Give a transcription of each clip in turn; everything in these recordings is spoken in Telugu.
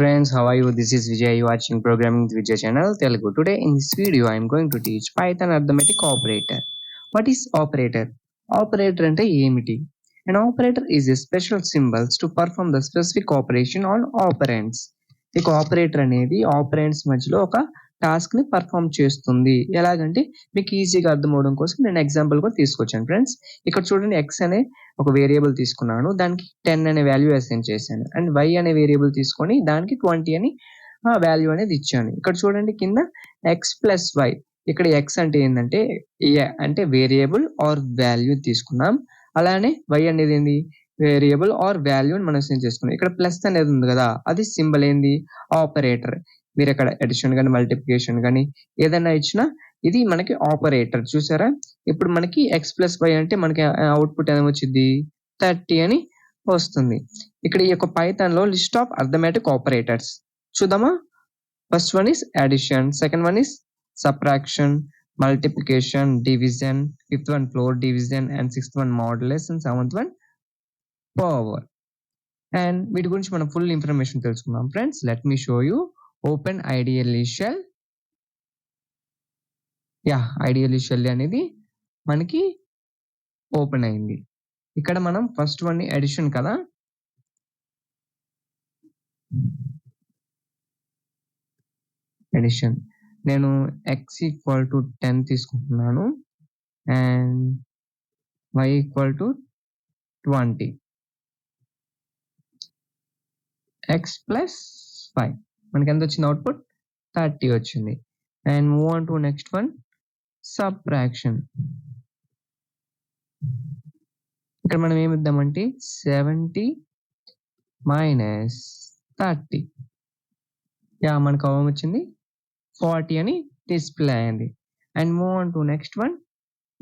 Friends, how are you? This is Vijay. You watching Programming with Vijay channel Telugu. Today in this video, I am going to teach Python arithmetic operator. What is operator? Operator అంటే ఏమిటి? An operator is a special symbols to perform the specific operation on operands. ఇక ఆపరేటర్ అనేది ఆపరెంట్స్ మధ్యలో ఒక టాస్క్ ని పర్ఫామ్ చేస్తుంది. ఎలాగంటే మీకు ఈజీగా అర్థం అవడం కోసం నేను ఎగ్జాంపుల్ కూడా తీసుకొచ్చాను ఫ్రెండ్స్. ఇక్కడ చూడండి ఎక్స్ అనే ఒక వేరియబుల్ తీసుకున్నాను, దానికి 10 అనే వాల్యూ అసైన్ చేశాను. అండ్ వై అనే వేరియబుల్ తీసుకొని దానికి 20 అని వాల్యూ అనేది ఇచ్చాను. ఇక్కడ చూడండి కింద ఎక్స్ ప్లస్ వై. ఇక్కడ ఎక్స్ అంటే ఏంటంటే అంటే వేరియబుల్ ఆర్ వాల్యూ తీసుకున్నాం. అలానే వై అనేది ఏంది, వేరియబుల్ ఆర్ వాల్యూ మనం అసైన్ చేసుకున్నాం. ఇక్కడ ప్లస్ అనేది ఉంది కదా, అది సింబల్ ఏంది, ఆపరేటర్. మీరు ఇక్కడ అడిషన్ కానీ మల్టిప్లికేషన్ కానీ ఏదైనా ఇచ్చినా ఇది మనకి ఆపరేటర్. చూసారా, ఇప్పుడు మనకి ఎక్స్ ప్లస్ వై అంటే మనకి అవుట్పుట్ ఏమొచ్చింది, 30 అని వస్తుంది. ఇక్కడ ఈ యొక్క పైథాన్ లో లిస్ట్ ఆఫ్ అర్థమెటిక్ ఆపరేటర్స్ చూద్దామా. First one is addition, second one is subtraction, multiplication, division, fifth one floor division, and sixth one modulus, and seventh one power. And వీటి గురించి మనం ఫుల్ ఇన్ఫర్మేషన్ తెలుసుకుందాం friends. Let me show you. Open IDLE shell. IDLE shell అనేది మనకి ఓపెన్ అయింది. ఇక్కడ మనం ఫస్ట్ వన్ అడిషన్ కదా, అడిషన్. నేను x ఈక్వల్ టు 10 తీసుకుంటున్నాను and y equal to 20. x plus 5 మనకి ఎంత వచ్చింది, అవుట్పుట్ 30 వచ్చింది. And move on to next one, subtraction. ఇక్కడ మనం ఏమి ఇద్దామంటే 70 మైనస్ 30. మనకు అవడం వచ్చింది 40 అని డిస్ప్లే అయింది. And move on to next one,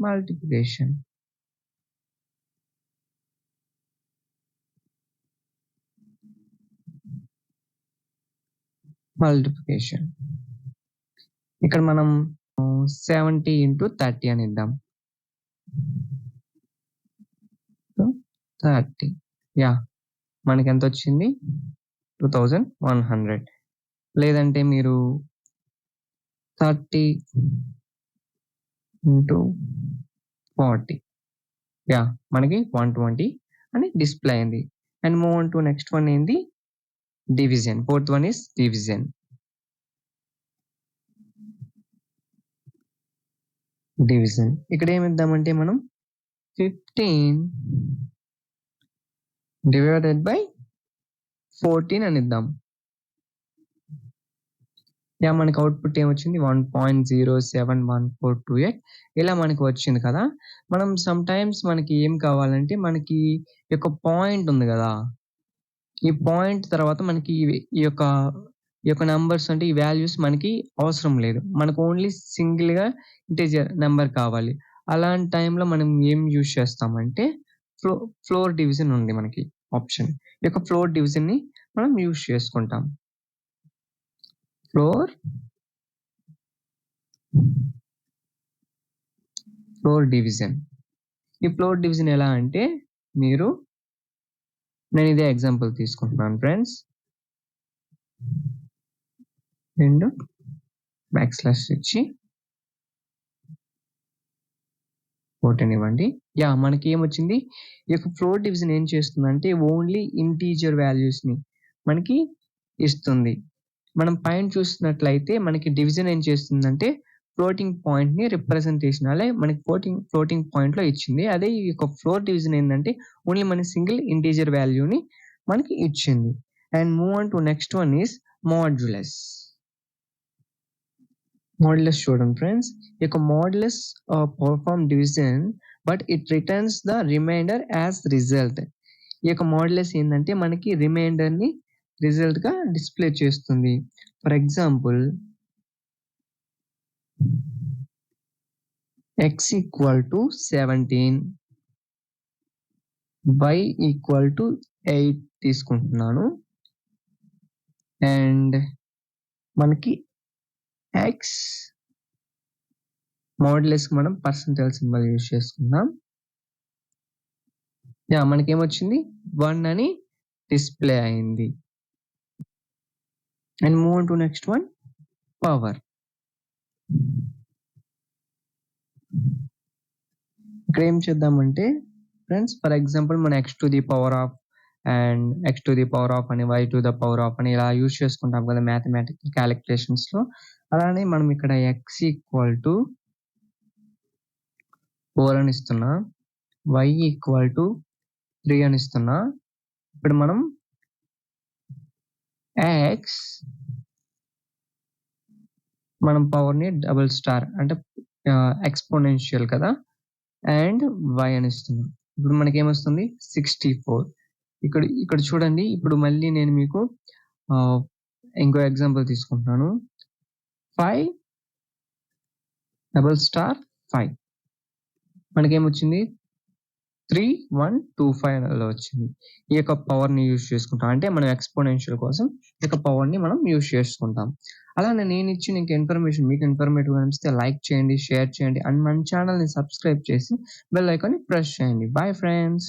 multiplication. ఇక్కడ మనం 70 ఇంటూ 30 అని ఇద్దాం. 30 మనకి ఎంత వచ్చింది, 2100. లేదంటే మీరు 30 ఇంటూ 40 మనకి 120 అని డిస్ప్లే అయింది. And move on to next one ఏంది, division. Fourth one is division. ఇక్కడ ఏమిద్దామంటే మనం 15 డివైడెడ్ బై 14 అని ఇద్దాం. మనకి అవుట్పుట్ ఏమొచ్చింది, 1.071428 ఇలా మనకి వచ్చింది కదా. మనం సమ్ టైమ్స్ మనకి ఏం కావాలంటే మనకి ఈ యొక్క పాయింట్ ఉంది కదా, ఈ పాయింట్ తర్వాత మనకి ఈ యొక్క నంబర్స్ అంటే ఈ వాల్యూస్ మనకి అవసరం లేదు, మనకు ఓన్లీ సింగిల్ గా ఇంటిజర్ నెంబర్ కావాలి. అలాంటి టైంలో మనం ఏం యూజ్ చేస్తామంటే ఫ్లోర్ డివిజన్ ఉంది మనకి ఆప్షన్. ఈ యొక్క ఫ్లోర్ డివిజన్ ని మనం యూజ్ చేసుకుంటాం. Floor division. ఈ ఫ్లోర్ డివిజన్ ఎలా అంటే నేను ఇదే ఎగ్జాంపుల్ తీసుకుంటున్నాను ఫ్రెండ్స్. 2 బ్యాక్ స్లాష్ ఇచ్చి 14 ఇవ్వండి. మనకి ఏమొచ్చింది, ఈ యొక్క ఫ్లోర్ డివిజన్ ఏం చేస్తుందంటే ఓన్లీ ఇంటీజర్ వాల్యూస్ ని మనకి ఇస్తుంది. మనం పైన చూస్తున్నట్లయితే మనకి డివిజన్ ఏం చేస్తుందంటే ఫ్లోటింగ్ పాయింట్ ని రిప్రజెంటేషన్ అలా మనకి ఫ్లోటింగ్ పాయింట్ లో ఇచ్చింది. అదే ఈ యొక్క ఫ్లోర్ డివిజన్ ఏంటంటే ఓన్లీ మన సింగిల్ ఇంటీజర్ వాల్యూని మనకి ఇచ్చింది. And move on to next one is modulus. చూడండి ఫ్రెండ్స్, ఈ యొక్క modulus perform division but it returns the remainder as result. ఈ యొక్క మాడ్యులస్ ఏంటంటే మనకి రిమైండర్ ని రిజల్ట్ గా డిస్ప్లే చేస్తుంది. For example x equal to 17, y equal to 8 తీసుకుంటున్నాను. అండ్ మనకి x మాడ్యులస్ మనం పర్సెంటేజ్ సింబల్ యూజ్ చేసుకుందాం. మనకి ఏమొచ్చింది, 1 అని డిస్ప్లే అయింది. And move on to next one, power. ఇక్కడ ఏం చేద్దామంటే ఫ్రెండ్స్, ఫర్ ఎగ్జాంపుల్ మన x to the power of and x to the power of అని y to the power of అని ఇలా యూజ్ చేసుకుంటాం కదా మ్యాథమెటికల్ క్యాలిక్యులేషన్స్లో. అలానే మనం ఇక్కడ x ఈక్వల్ టు 4 అని ఇస్తున్నా, y ఈక్వల్ టు 3 అని ఇస్తున్నా. ఇప్పుడు మనం x మనం పవర్ని డబుల్ స్టార్ అంటే ఎక్స్పోనెన్షియల్ కదా, అండ్ y అని ఇస్తున్నాం. ఇప్పుడు మనకి ఏమొస్తుంది 64. ఇక్కడ ఇక్కడ చూడండి, ఇప్పుడు మళ్ళీ నేను మీకు ఇంకో ఎగ్జాంపుల్ తీసుకుంటున్నాను. 5 డబుల్ స్టార్ 5 మనకేమొచ్చింది 3125 అలా వచ్చింది. ఈ యొక్క పవర్ని యూజ్ చేసుకుంటాం, అంటే మనం ఎక్స్పోనెన్షియల్ కోసం ఈ యొక్క పవర్ని మనం యూజ్ చేసుకుంటాం. అలానే నేను ఇచ్చిన ఇంక ఇన్ఫర్మేషన్ మీకు ఇన్ఫర్మేటివ్గా అనిపిస్తే లైక్ చేయండి, షేర్ చేయండి, అండ్ మన ఛానల్ని సబ్స్క్రైబ్ చేసి బెల్ ఐకాన్ని ప్రెస్ చేయండి. Bye friends.